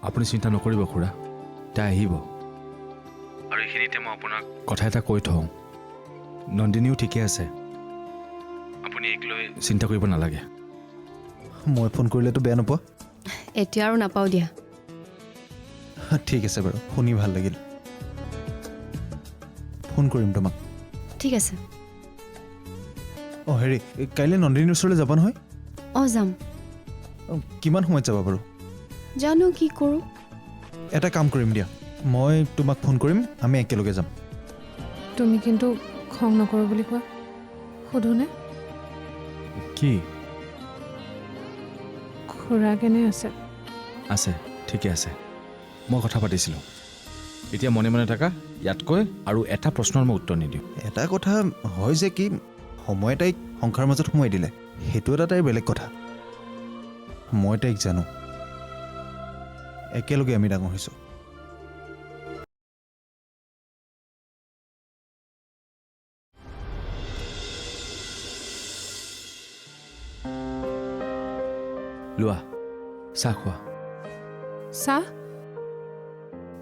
আপুনি চিন্তা নকৰিব খুৰা, তাই আহিব। আৰু এইখিনিতে মই আপোনাক কথা এটা কৈ থওঁ, নন্দিনীও ঠিকে আছে, আপুনি এইক লৈ চিন্তা কৰিব নালাগে। মই ফোন কৰিলেতো বেয়া নোপোৱা? এতিয়া আৰু নাপাওঁ দিয়া। ঠিক আছে বাৰু, শুনি ভাল লাগিল। ফোন কৰিম তোমাক। ঠিক আছে। অঁ হেৰি, কাইলৈ নন্দিনীৰ ওচৰলৈ যাব নহয়? অঁ যাম। কিমান সময়ত যাবা বাৰু? জানো কি কৰোঁ। এটা কাম কৰিম দিয়া, মই তোমাক ফোন কৰিম, আমি একেলগে যাম। তুমি কিন্তু খং নকৰোঁ বুলি কোৱা, সোধোনে? কি? খুৰা কেনে আছে? আছে, ঠিকে আছে। মই কথা পাতিছিলোঁ। এতিয়া মনে মনে থাকা, ইয়াতকৈ আৰু এটা প্ৰশ্নৰ মই উত্তৰ নিদিওঁ। এটা কথা হয় যে কি, সময় তাইক সংসাৰৰ মাজত সোমাই দিলে, সেইটো এটা তাইৰ বেলেগ কথা। মই তাইক জানো, একেলগে আমি ডাঙৰ হৈছোঁ। লোৱা, চাহ খোৱা। চাহ?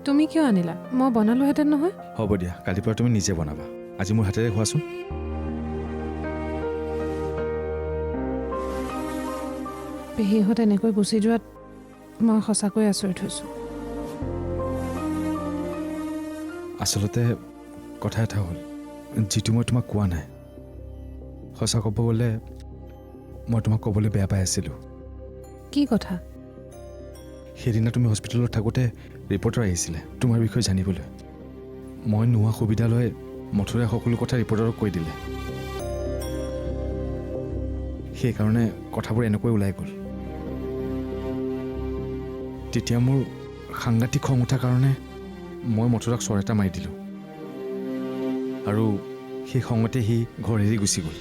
তুমি কিয় আনিলা? মই বনালোহেঁতেন নহয়। হ'ব দিয়া, কালিৰ পৰা তুমি নিজে বনাবা। আজি মোৰ হাতেৰে খোৱাচোন। পেহীহঁত এনেকৈ গুচি যোৱাত মই সঁচাকৈ আচৰিত হৈছোঁ। আচলতে কথা এটা হ'ল, যিটো মই তোমাক কোৱা নাই। সঁচা ক'ব গ'লে মই তোমাক ক'বলৈ বেয়া পাই আছিলোঁ। কি কথা? সেইদিনা তুমি হস্পিটেলত থাকোঁতে ৰিপৰ্টাৰ আহিছিলে তোমাৰ বিষয়ে জানিবলৈ। মই নোহোৱা সুবিধা লৈ মথুৰাই সকলো কথা ৰিপৰ্টাৰক কৈ দিলে। সেইকাৰণে কথাবোৰ এনেকৈ ওলাই গ'ল। তেতিয়া মোৰ সাংঘাতিক খং উঠাৰ কাৰণে মই মথুৰাক চৰ এটা মাৰি দিলোঁ, আৰু সেই খঙতে সি ঘৰ এৰি গুচি গ'ল।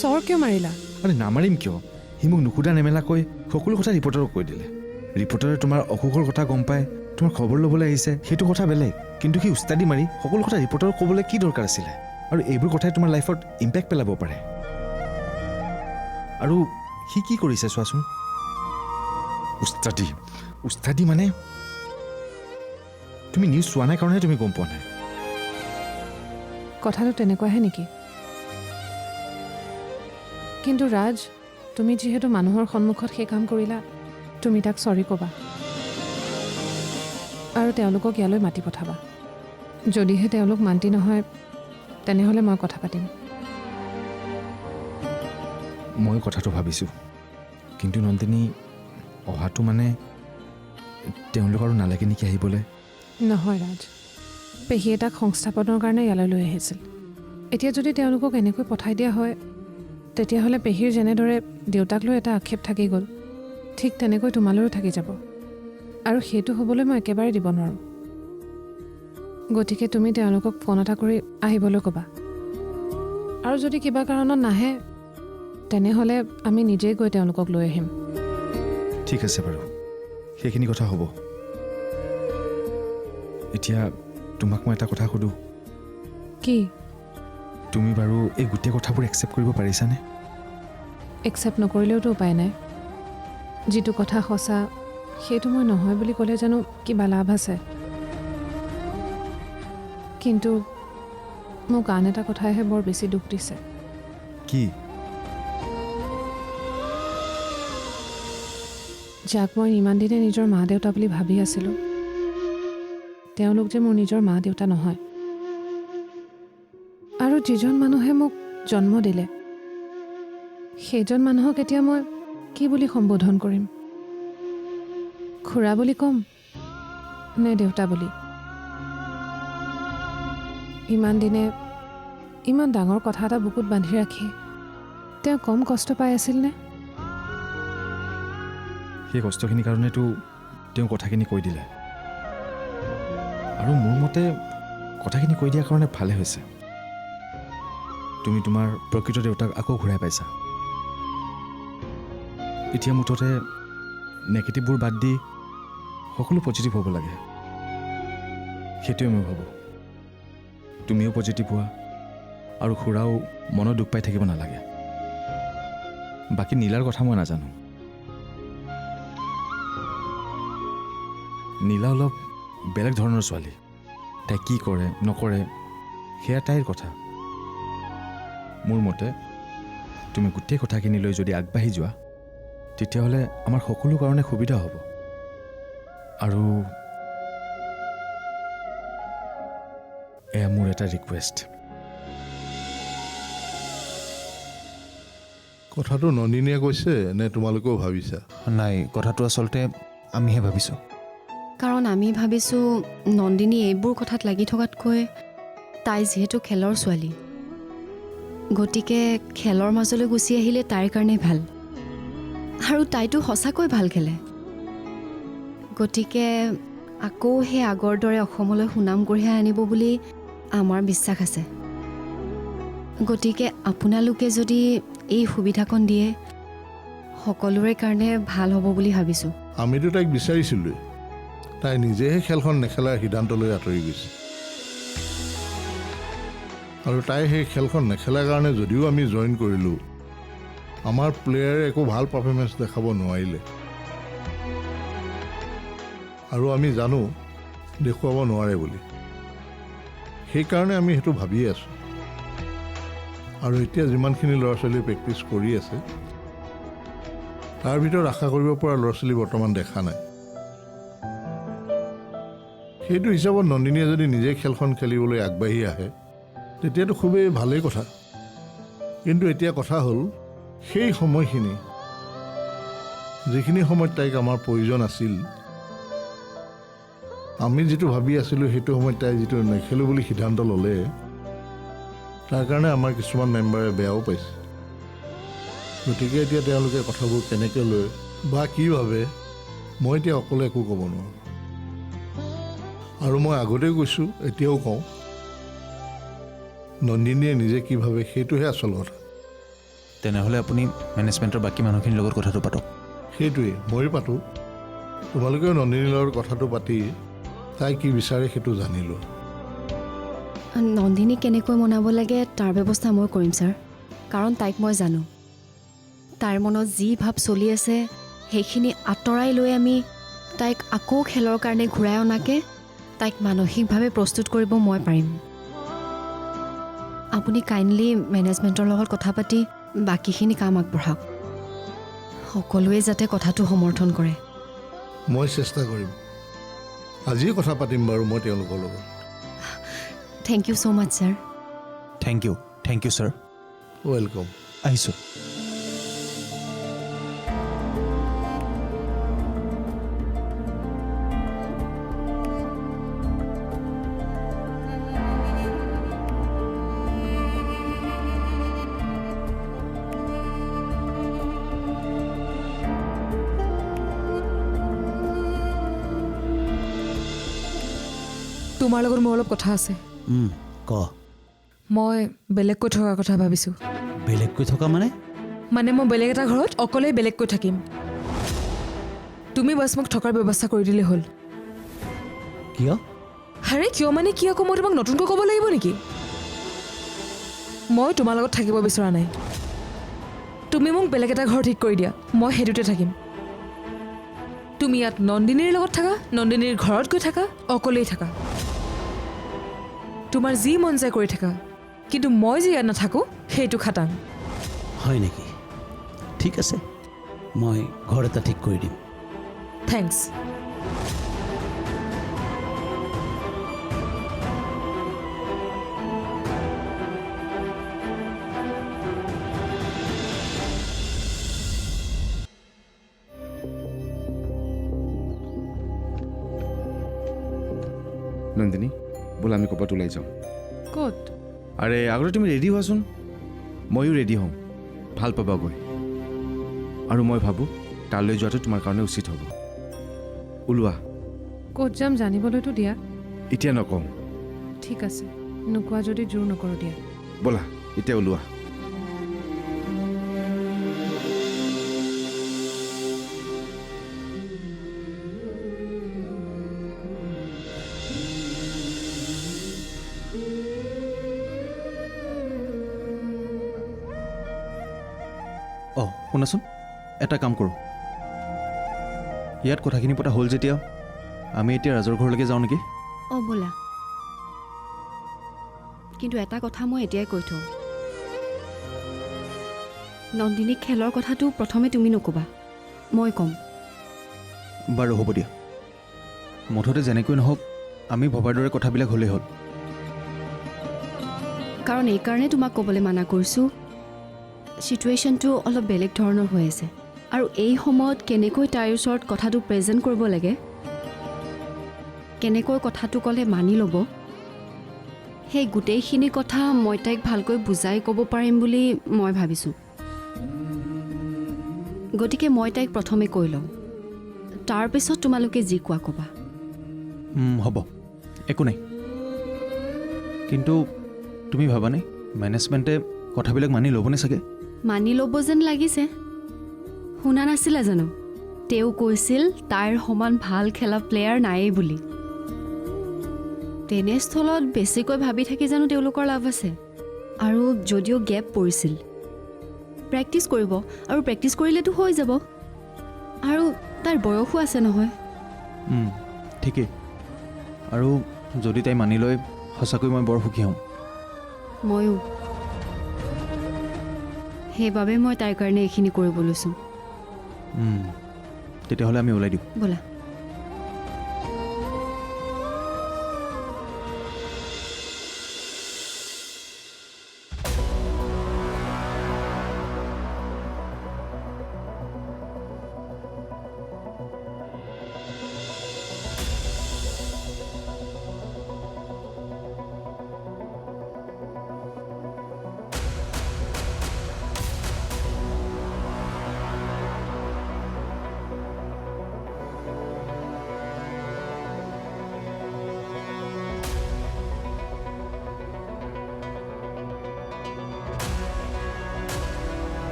চৰ কিয় মাৰিলা? মানে নামাৰিম কিয়, সি মোক নুসুধা নেমেলাকৈ সকলো কথা ৰিপৰ্টাৰক কৈ দিলে। ৰিপৰ্টাৰে তোমাৰ অসুখৰ কথা গম পাই তোমাৰ খবৰ ল'বলৈ আহিছে, সেইটো কথা বেলেগ, কিন্তু সি উস্তাদি মাৰি সকলো কথা ৰিপৰ্টাৰক ক'বলৈ কি দৰকাৰ আছিলে? আৰু এইবোৰ কথাই তোমাৰ লাইফত ইম্পেক্ট পেলাব পাৰে। আৰু সি কি কৰিছে চোৱাচোন, উস্তাদি মানে তুমি নিউজ চোৱা নাই কাৰণেহে তুমি গম পোৱা নাই। কথাটো তেনেকুৱাহে নেকি? কিন্তু ৰাজ, তুমি যিহেতু মানুহৰ সন্মুখত সেই কাম কৰিলা, তুমি তাক চৰি ক'বা আৰু তেওঁলোকক ইয়ালৈ মাতি পঠাবা। যদিহে তেওঁলোক মান্তি নহয়, তেনেহ'লে মই কথা পাতিম। মই কথাটো ভাবিছোঁ, কিন্তু নন্দিনী অহাটো মানে তেওঁলোক আৰু নালাগে নেকি আহিবলৈ? নহয় ৰাজ, পেহীয়ে তাক সংস্থাপনৰ কাৰণে ইয়ালৈ লৈ আহিছিল। এতিয়া যদি তেওঁলোকক এনেকৈ পঠাই দিয়া হয়, তেতিয়াহ'লে পেহীৰ যেনেদৰে দেউতাক লৈ এটা আক্ষেপ থাকি গ'ল, ঠিক তেনেকৈ তোমালৈও থাকি যাব, আৰু সেইটো হ'বলৈ মই একেবাৰে দিব নোৱাৰোঁ। গতিকে তুমি তেওঁলোকক ফোন এটা কৰি আহিবলৈ ক'বা, আৰু যদি কিবা কাৰণত নাহে, তেনেহ'লে আমি নিজেই গৈ তেওঁলোকক লৈ আহিম। ঠিক আছে বাৰু, সেইখিনি কথা হ'ব। এতিয়া তোমাক মই এটা কথা সুধোঁ, কি? তুমি বাৰু এই গোটেই কথাবোৰ একচেপ্ট কৰিব পাৰিছানে? একচেপ্ট নকৰিলেওতো উপায় নাই। যিটো কথা সঁচা সেইটো মই নহয় বুলি ক'লে জানো কিবা লাভ আছে? কিন্তু মোক আন এটা কথাইহে বৰ বেছি দুখ দিছে। কি? যাক মই ইমান দিনে নিজৰ মা দেউতা বুলি ভাবি আছিলোঁ, তেওঁলোক যে মোৰ নিজৰ মা দেউতা নহয়। আৰু যিজন মানুহে মোক জন্ম দিলে, সেইজন মানুহক এতিয়া মই কি বুলি সম্বোধন কৰিম? খুৰা বুলি ক'ম নে দেউতা বুলি? ইমান দিনে ইমান ডাঙৰ কথা এটা বুকুত বান্ধি ৰাখি তেওঁ কম কষ্ট পাই আছিল নে? সেই কষ্টখিনিৰ কাৰণেতো তেওঁ কথাখিনি কৈ দিলে, আৰু মোৰ মতে কথাখিনি কৈ দিয়াৰ কাৰণে ভালে হৈছে। তুমি তোমাৰ প্ৰকৃত দেউতাক আকৌ ঘূৰাই পাইছা। এতিয়া মুঠতে নেগেটিভবোৰ বাদ দি সকলো পজিটিভ হ'ব লাগে, সেইটোৱে মই ভাবোঁ। তুমিও পজিটিভ হোৱা, আৰু খুৰাও মনত দুখ পাই থাকিব নালাগে। বাকী নীলাৰ কথা মই নাজানো। নীলা অলপ বেলেগ ধৰণৰ ছোৱালী। তাই কি কৰে নকৰে সেয়া তাইৰ কথা। মোৰ মতে তুমি গোটেই কথাখিনি লৈ যদি আগবাঢ়ি যোৱা তেতিয়াহ'লে আমাৰ সকলো কাৰণে সুবিধা হ'ব। আৰু এয়া মোৰ এটা ৰিকুৱেষ্ট। কথাটো নন্দিনীয়ে কৈছে নে তোমালোকেও ভাবিছা? নাই, কথাটো আচলতে আমিহে ভাবিছোঁ। কাৰণ আমি ভাবিছোঁ নন্দিনী এইবোৰ কথাত লাগি থকাতকৈ তাই যিহেতু খেলৰ ছোৱালী, গতিকে খেলৰ মাজলৈ গুচি আহিলে তাইৰ কাৰণেই ভাল। আৰু তাইতো সঁচাকৈ ভাল খেলে। গতিকে আকৌ সেই আগৰ দৰে অসমলৈ সুনাম কঢ়িয়াই আনিব বুলি আমাৰ বিশ্বাস আছে। গতিকে আপোনালোকে যদি এই সুবিধাকণ দিয়ে সকলোৰে কাৰণে ভাল হ'ব বুলি ভাবিছোঁ। আমিতো তাইক বিচাৰিছিলোঁৱেই, তাই নিজেহে খেলখন নেখেলাৰ সিদ্ধান্ত লৈ আঁতৰি গৈছে। আৰু তাই সেই খেলখন নেখেলাৰ কাৰণে যদিও আমি জইন কৰিলোঁ, আমাৰ প্লেয়াৰে একো ভাল পাৰফৰ্মেঞ্চ দেখাব নোৱাৰিলে। আৰু আমি জানো দেখুৱাব নোৱাৰে বুলি। সেইকাৰণে আমি সেইটো ভাবিয়ে আছোঁ। আৰু এতিয়া যিমানখিনি ল'ৰা ছোৱালীয়ে প্ৰেক্টিছ কৰি আছে তাৰ ভিতৰত আশা কৰিব পৰা ল'ৰা ছোৱালী বৰ্তমান দেখা নাই। সেইটো হিচাপত নন্দিনীয়ে যদি নিজে খেলখন খেলিবলৈ আগবাঢ়ি আহে তেতিয়াতো খুবেই ভালেই কথা। কিন্তু এতিয়া কথা হ'ল সেই সময়খিনি যিখিনি সময়ত তাইক আমাৰ প্ৰয়োজন আছিল, আমি যিটো ভাবি আছিলোঁ সেইটো সময়ত তাই যিটো নেখেলোঁ বুলি সিদ্ধান্ত ল'লে, তাৰ কাৰণে আমাৰ কিছুমান মেম্বাৰে বেয়াও পাইছে। গতিকে এতিয়া তেওঁলোকে কথাবোৰ কেনেকৈ লয় বা কি ভাবে মই এতিয়া অকলে একো ক'ব নোৱাৰোঁ। আৰু মই আগতেও কৈছোঁ, এতিয়াও কওঁ, নন্দিনীয়ে নিজে কি ভাবে সেইটোহে আচল কথা। তেনেহ'লে আপুনি মেনেজমেণ্টৰ বাকী মানুহখিনিৰ লগত কথাটো পাতক। সেইটোৱেই ময়ো পাতোঁ। তোমালোকেও নন্দিনীৰ লগত কথাটো পাতি তাই কি বিচাৰে সেইটো জানিলোঁ। নন্দিনী কেনেকৈ মনাব লাগে তাৰ ব্যৱস্থা মই কৰিম ছাৰ। কাৰণ তাইক মই জানো। তাইৰ মনত যি ভাৱ চলি আছে সেইখিনি আঁতৰাই লৈ আমি তাইক আকৌ খেলৰ কাৰণে ঘূৰাই অনাকৈ তাইক মানসিকভাৱে প্ৰস্তুত কৰিব মই পাৰিম। আপুনি কাইণ্ডলি মেনেজমেণ্টৰ লগত কথা পাতি বাকীখিনি কাম আগবঢ়াওক। সকলোৱে যাতে কথাটো সমৰ্থন কৰে। মই চেষ্টা কৰিম। আজিয়ে কথা পাতিম বাৰু মই তেওঁলোকৰ লগত। Thank you so' much sir. Thank you sir. Welcome. আহিছোঁ। তোমাৰ লগত মোৰ অলপ কথা আছে। ক। মই বেলেগকৈ থকাৰ কথা ভাবিছোঁ। বেলেগকৈ থকা মানে? মানে মই বেলেগ এটা ঘৰত অকলেই বেলেগকৈ থাকিম। তুমি বাছ মোক থকাৰ ব্যৱস্থা কৰি দিলেই হ'ল। কিয়? আৰে কিয় মানে কি আকৌ মই তোমাক নতুনকৈ ক'ব লাগিব নেকি? মই তোমাৰ লগত থাকিব বিচৰা নাই। তুমি মোক বেলেগ এটা ঘৰ ঠিক কৰি দিয়া, মই সেইটোতে থাকিম। তুমি ইয়াত নন্দিনীৰ লগত থাকা, নন্দিনীৰ ঘৰত গৈ থাকা, অকলেই থাকা। তোমাৰ যি মন যায় কৰি থাকা, কিন্তু মই যে ইয়াত নাথাকোঁ সেইটো খাটাং। হয় নেকি? ঠিক আছে, মই ঘৰ এটা ঠিক কৰি দিম। থেংকছ। নন্দিনী, ব'লা আমি ক'ৰবাত ওলাই যাওঁ। ক'ত? আৰে আগতে তুমি ৰেডি হোৱাচোন, ময়ো ৰেডি হওঁ। ভাল পাবা গৈ। আৰু মই ভাবোঁ তালৈ যোৱাটো তোমাৰ কাৰণে উচিত হ'ব। ওলোৱা। ক'ত যাম জানিবলৈতো দিয়া। এতিয়া নকওঁ। ঠিক আছে, নোকোৱা যদি জোৰ নকৰোঁ দিয়া। ব'লা এতিয়া ওলোৱা। শুনাচোন, এটা কাম কৰোঁ। ইয়াত কথাখিনি পতা হ'ল যেতিয়া আমি এতিয়া ৰাজৰ ঘৰলৈকে যাওঁ নেকি? অঁ ব'লা। কিন্তু এটা কথা মই এতিয়াই কৈ থওঁ, নন্দিনীক খেলৰ কথাটো প্ৰথমে তুমি নক'বা, মই ক'ম। বাৰু হ'ব দিয়া। মুঠতে যেনেকৈ নহওক আমি ভবাৰ দৰে কথাবিলাক হ'লেই হ'ল। কাৰণ এইকাৰণে তোমাক ক'বলৈ মানা কৰিছোঁ, ছিটুৱেশ্যনটো অলপ বেলেগ ধৰণৰ হৈ আছে আৰু এই সময়ত কেনেকৈ তাইৰ ওচৰত কথাটো প্ৰেজেণ্ট কৰিব লাগে, কেনেকৈ কথাটো ক'লে মানি ল'ব, সেই গোটেইখিনি কথা মই তাইক ভালকৈ বুজাই ক'ব পাৰিম বুলি মই ভাবিছোঁ। গতিকে মই তাইক প্ৰথমে কৈ লওঁ, তাৰপিছত তোমালোকে যি কোৱা ক'বা। হ'ব, একো নাই। কিন্তু তুমি ভাবানে মেনেজমেণ্টে কথাবিলাক মানি ল'বনে চাগে? মানি ল'ব যেন লাগিছে। শুনা নাছিলা জানো, তেওঁ কৈছিল তাইৰ সমান ভাল খেলা প্লেয়াৰ নায়েই বুলি। তেনেস্থলত বেছিকৈ ভাবি থাকি জানো তেওঁলোকৰ লাভ আছে? আৰু যদিও গেপ পৰিছিল, প্ৰেক্টিচ কৰিব, আৰু প্ৰেক্টিচ কৰিলেতো হৈ যাব। আৰু তাইৰ বয়সো আছে নহয়। ঠিকেই। আৰু যদি তাই মানি লয়, সঁচাকৈ মই বৰ সুখী হ'ম। ময়ো। সেইবাবে মই তাইৰ কাৰণে এইখিনি কৰিব লৈছোঁ। তেতিয়াহ'লে আমি ওলাই দিওঁ। ব'লা।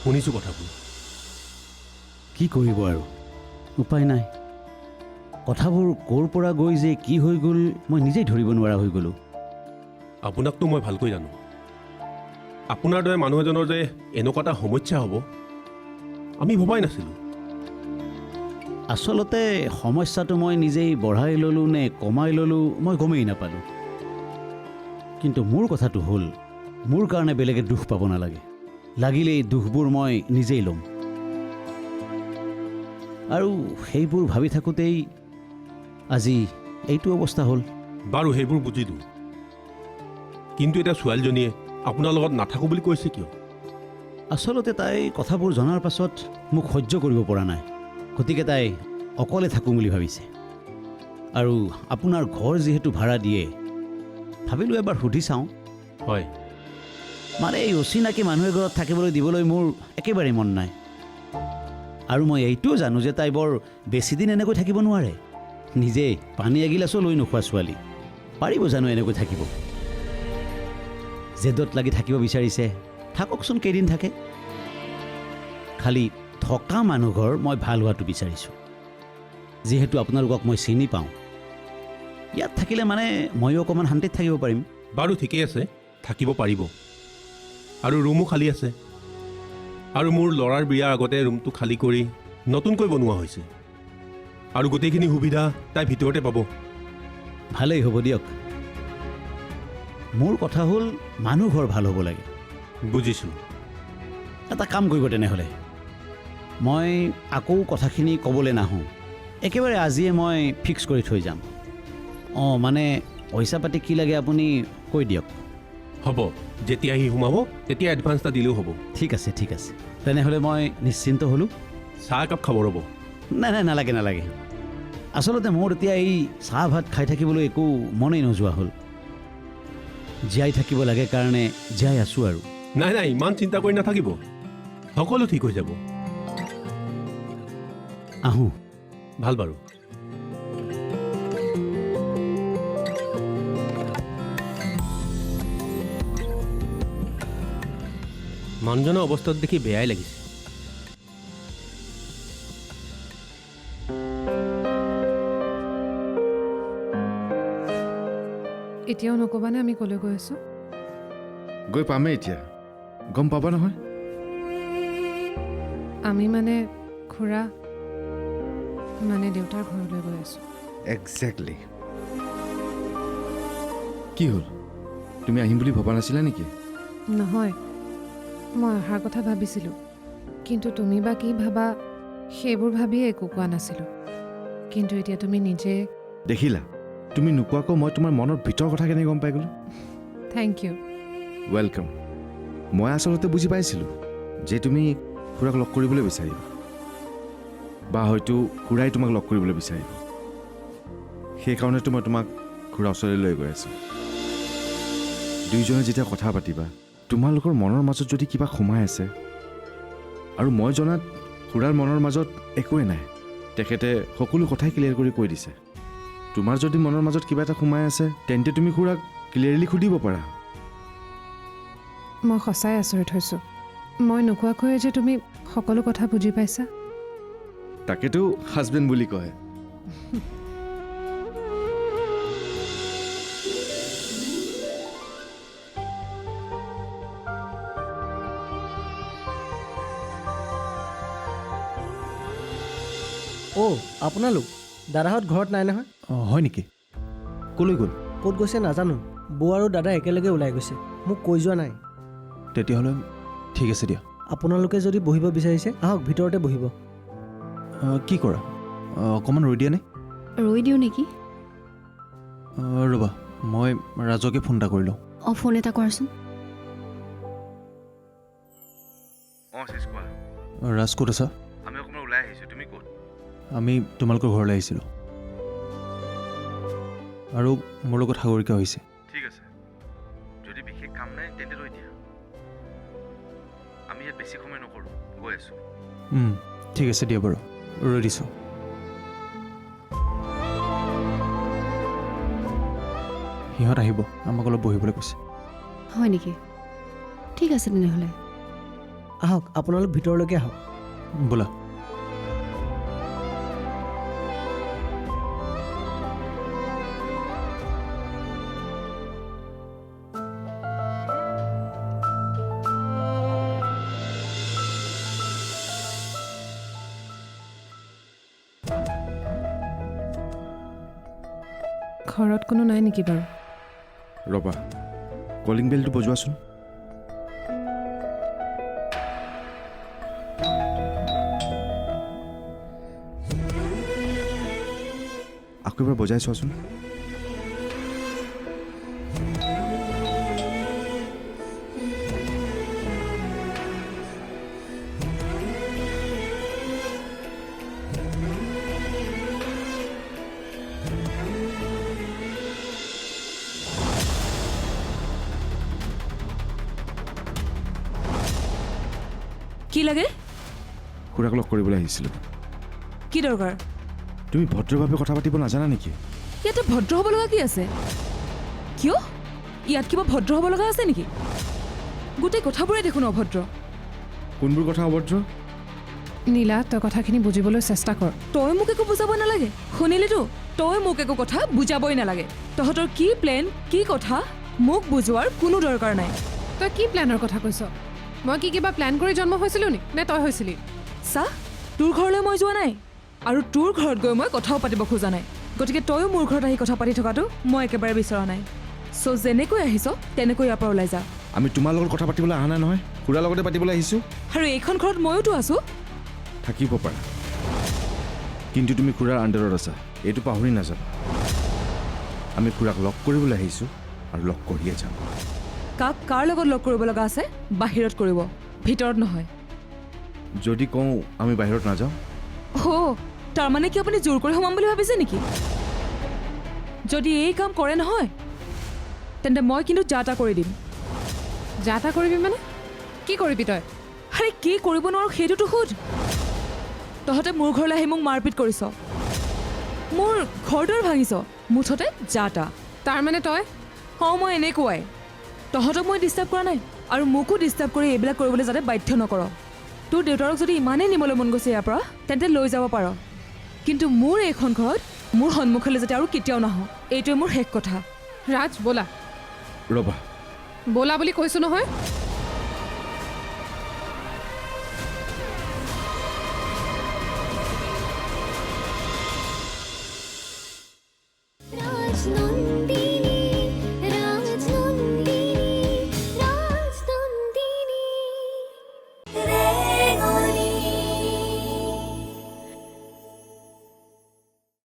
শুনিছোঁ কথাবোৰ। কি কৰিব আৰু, উপায় নাই। কথাবোৰ ক'ৰ পৰা গৈ যে কি হৈ গ'ল মই নিজেই ধৰিব নোৱাৰা হৈ গ'লোঁ। আপোনাকতো মই ভালকৈ জানো। আপোনাৰ দৰে মানুহ এজনৰ যে এনেকুৱা এটা সমস্যা হ'ব আমি ভবাই নাছিলোঁ। আচলতে সমস্যাটো মই নিজেই বঢ়াই ল'লোঁ নে কমাই ল'লোঁ মই গমেই নাপালোঁ। কিন্তু মোৰ কথাটো হ'ল, মোৰ কাৰণে বেলেগে দুখ পাব নালাগে। লাগিলে এই দুখবোৰ মই নিজেই ল'ম। আৰু সেইবোৰ ভাবি থাকোঁতেই আজি এইটো অৱস্থা হ'ল। বাৰু সেইবোৰ বুজিলোঁ, কিন্তু এতিয়া ছোৱালীজনীয়ে আপোনাৰ লগত নাথাকোঁ বুলি কৈছে কিয়? আচলতে তাই কথাবোৰ জনাৰ পাছত মোক সহ্য কৰিব পৰা নাই। গতিকে তাই অকলে থাকোঁ বুলি ভাবিছে। আৰু আপোনাৰ ঘৰ যিহেতু ভাড়া দিয়ে, ভাবিলোঁ এবাৰ সুধি চাওঁ। হয়, মানে এই অচিনাকি মানুহ এঘৰত থাকিবলৈ দিবলৈ মোৰ একেবাৰে মন নাই। আৰু মই এইটোও জানো যে তাই বৰ বেছিদিন এনেকৈ থাকিব নোৱাৰে। নিজে পানী এগিলাচো লৈ নোখোৱা ছোৱালী পাৰিব জানো এনেকৈ থাকিব? জেদত লাগি থাকিব বিচাৰিছে, থাককচোন কেইদিন থাকে। খালি থকা মানুহ ঘৰ মই ভাল হোৱাটো বিচাৰিছোঁ। যিহেতু আপোনালোকক মই চিনি পাওঁ, ইয়াত থাকিলে মানে ময়ো অকণমান শান্তিত থাকিব পাৰিম। বাৰু ঠিকেই আছে, থাকিব পাৰিব। আৰু ৰুমো খালী আছে। আৰু মোৰ ল'ৰাৰ বিয়াৰ আগতে ৰুমটো খালী কৰি নতুনকৈ বনোৱা হৈছে। আৰু গোটেইখিনি সুবিধা তাই ভিতৰতে পাব। ভালেই হ'ব দিয়ক। মোৰ কথা হ'ল মানুহ ঘৰ ভাল হ'ব লাগে। বুজিছোঁ। এটা কাম কৰিব তেনেহ'লে, মই আকৌ কথাখিনি ক'বলৈ নাহোঁ, একেবাৰে আজিয়ে মই ফিক্স কৰি থৈ যাম। মানে পইচা পাতি কি লাগে আপুনি কৈ দিয়ক। হ'ব, যেতিয়া সি সোমাব তেতিয়া এডভান্স এটা দিলেও হ'ব। ঠিক আছে ঠিক আছে, তেনেহ'লে মই নিশ্চিন্ত হ'লোঁ। চাহ একাপ খাব ৰ'ব। নাই নাই নালাগে নালাগে, আচলতে মোৰ এতিয়া এই চাহ ভাত খাই থাকিবলৈ একো মনেই নোযোৱা হ'ল। জীয়াই থাকিব লাগে কাৰণে জীয়াই আছোঁ আৰু। নাই নাই, ইমান চিন্তা কৰি নাথাকিব, সকলো ঠিক হৈ যাব। আহোঁ। ভাল বাৰু। মানুহজনৰ অৱস্থাত দেখি বেয়াই লাগিছে। এতিয়াও নক'বানে আমি ক'লৈ গৈ আছোঁ? গৈ পামেই এতিয়া, গম পাবা নহয়। আমি মানে খুৰা মানে দেউতাৰ ঘৰলৈ গৈ আছোঁ। একজেক্টলি। কি হ'ল, তুমি আহিম বুলি ভবা নাছিলা নেকি? নহয়, মই অহাৰ কথা ভাবিছিলোঁ, কিন্তু তুমি বা কি ভাবা সেইবোৰ ভাবিয়ে একো কোৱা নাছিলোঁ। কিন্তু এতিয়া তুমি নিজে দেখিলা, তুমি নোকোৱাকৈ মই তোমাৰ মনৰ ভিতৰৰ কথা কেনেকৈ গম পাই গ'লো। Thank you. ৱেলকাম। মই আচলতে বুজি পাইছিলোঁ যে তুমি খুৰাক লগ কৰিবলৈ বিচাৰিবা, বা হয়তো খুৰাই তোমাক লগ কৰিবলৈ বিচাৰিব। সেইকাৰণেতো মই তোমাক খুৰা ওচৰলৈ লৈ গৈ আছোঁ। দুয়োজনে যেতিয়া কথা পাতিবা, তোমালোকৰ মনৰ মাজত যদি কিবা সোমাই আছে, আৰু মই জনাত খুৰাৰ মনৰ মাজত একোৱে নাই, তেখেতে সকলো কথাই ক্লিয়াৰ কৰি কৈ দিছে। তোমাৰ যদি মনৰ মাজত কিবা এটা সোমাই আছে, তেন্তে তুমি খুৰাক ক্লিয়াৰলি সুধিব পাৰা। মই সঁচাই আচৰিত হৈছোঁ, মই নোকোৱাকৈয়ে যে তুমি সকলো কথা বুজি পাইছা। তাকেতো হাজবেণ্ড বুলি কয়। অ' আপোনালোক দাদাহঁত ঘৰত নাই নহয়? হয় নেকি? ক'লৈ গ'ল? ক'ত গৈছে নাজানো, বৌ আৰু দাদা একেলগে ওলাই গৈছে, মোক কৈ যোৱা নাই। তেতিয়াহ'লে ঠিক আছে দিয়া। আপোনালোকে যদি বহিব বিচাৰিছে আহক, ভিতৰতে বহিব। কি কৰা, অকণমান ৰৈ দিয়া নে? ৰৈ দিওঁ নেকি? ৰ'বা, মই ৰাজকে ফোন এটা কৰি লওঁ। অঁ, ফোন এটা কৰাচোন। ৰাজ ক'ত আছা? আমি অকণমান ওলাই আহিছোঁ, তুমি ক'ত? আমি তোমালোকৰ ঘৰলৈ আহিছিলোঁ, আৰু মোৰ লগত সাগৰিকা হৈছে। ঠিক আছে, যদি বিশেষ কাম নাই তেন্তে ৰৈ দিয়া। আমি ইয়াত বেছি সময় নকৰোঁ, গৈ আছোঁ। ঠিক আছে দিয়া বাৰু, ৰৈ দিছোঁ। সিহঁত আহিব, আমাক অলপ বহিবলৈ কৈছে। হয় নেকি? ঠিক আছে তেনেহ'লে। আহক, আপোনালোক ভিতৰলৈকে আহক। ব'লা। ঘৰত কোনো নাই নেকি বাৰু? ৰ'বা, কলিং বেলটো বজোৱাচোন। আকৌ এবাৰ বজাই চোৱাচোন। কি লাগে? খুৰাক লগ কৰিবলৈ আহিছিলোঁ। কি দৰকাৰ? তুমি ভদ্ৰভাৱে কথা পাতিব নাজানা নেকি? ইয়াতে ভদ্ৰ হ'ব লগা কি আছে? কিয়? ইয়াত কিবা ভদ্ৰ হ'ব লগা আছে নেকি? গোটেই কথাবোৰে দেখোন অভদ্ৰ। কোনবোৰ কথা অভদ্ৰ? নীলা, তই কথাখিনি বুজিবলৈ চেষ্টা কৰ। তই মোক একো বুজাব নালাগে, শুনিলিতো? তই মোক একো কথা বুজাবই নালাগে। তহঁতৰ কি প্লেন, কি কথা মোক বুজোৱাৰ কোনো দৰকাৰ নাই। তই কি প্লেনৰ কথা কৈছ? মই কি কিবা প্লেন কৰি জন্ম হৈছিলোঁ নি, নে তই হৈছিলি? চাহ, তোৰ ঘৰলৈ মই যোৱা নাই, আৰু তোৰ ঘৰত গৈ মই কথাও পাতিব খোজা নাই। গতিকে তয়ো মোৰ ঘৰত আহি কথা পাতি থকাটো মই একেবাৰে বিচৰা নাই। চ' যেনেকৈ আহিছ তেনেকৈ ইয়াৰ পৰা ওলাই যা। আমি তোমাৰ লগত কথা পাতিবলৈ অহা নাই নহয়, খুৰাৰ লগতে পাতিবলৈ আহিছোঁ। আৰু এইখন ঘৰত ময়োতো আছোঁ। থাকিব পাৰা, কিন্তু তুমি খুৰাৰ আণ্ডাৰত আছা, এইটো পাহৰি নাযাবা। আমি খুৰাক লগ কৰিবলৈ আহিছোঁ, আৰু লগ কৰিয়ে যাম। কাক কাৰ লগত লগ কৰিব লগা আছে বাহিৰত কৰিব, ভিতৰত নহয়। যদি কওঁ আমি বাহিৰত নাযাওঁ? অ', তাৰমানে কি আপুনি জোৰ কৰি সোমাম বুলি ভাবিছে নেকি? যদি এই কাম কৰে নহয় তেন্তে মই কিন্তু যা তা কৰি দিম। যা তা কৰিবি মানে কি কৰিবি তই? আৰে কি কৰিব নোৱাৰো সেইটোতো সোধ। তহঁতে মোৰ ঘৰলৈ আহি মোক মাৰপিট কৰিছ, মোৰ ঘৰ দুৱাৰ ভাঙিছ, মুঠতে যা তা। তাৰমানে তই মই এনেকুৱাই। তহঁতক মই ডিষ্টাৰ্ব কৰা নাই আৰু মোকো ডিষ্টাৰ্ব কৰি এইবিলাক কৰিবলৈ যাতে বাধ্য নকৰ। তোৰ দেউতাৰক যদি ইমানেই নিবলৈ মন গৈছে ইয়াৰ পৰা তেন্তে লৈ যাব পাৰ, কিন্তু মোৰ এইখন ঘৰত মোৰ সন্মুখলৈ যাতে আৰু কেতিয়াও নাহ, এইটোৱে মোৰ শেষ কথা। ৰাজ ব'লা, ৰ'বা, ব'লা বুলি কৈছোঁ নহয়। Rajnand